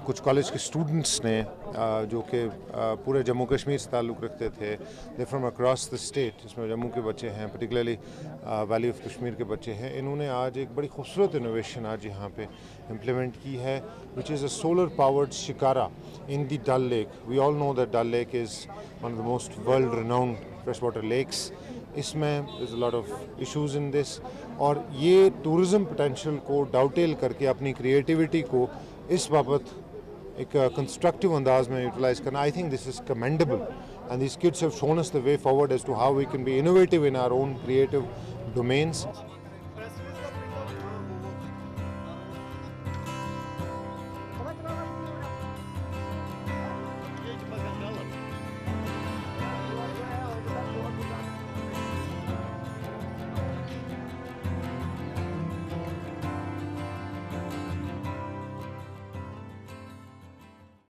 कुछ कॉलेज के स्टूडेंट्स ने जो कि पूरे जम्मू कश्मीर से ताल्लुक़ रखते थे, they from across the state, जिसमें जम्मू के बच्चे हैं, पर्टिकुलरली वैली ऑफ कश्मीर के बच्चे हैं, इन्होंने आज एक बड़ी खूबसूरत इनोवेशन आज यहाँ पे इम्प्लीमेंट की है, which is a solar powered shikara in the Dal lake. We all know that Dal lake is one of the most world renowned fresh water lakes. इसमें is a lot of issues in this, और ये tourism potential को डाउटेल करके अपनी creativity को इस बाबत एक कंस्ट्रक्टिव अंदाज में यूटिलाइज करना, I think this is commendable, and this kids have shown us the way forward as to how we can be innovative in our own creative domains.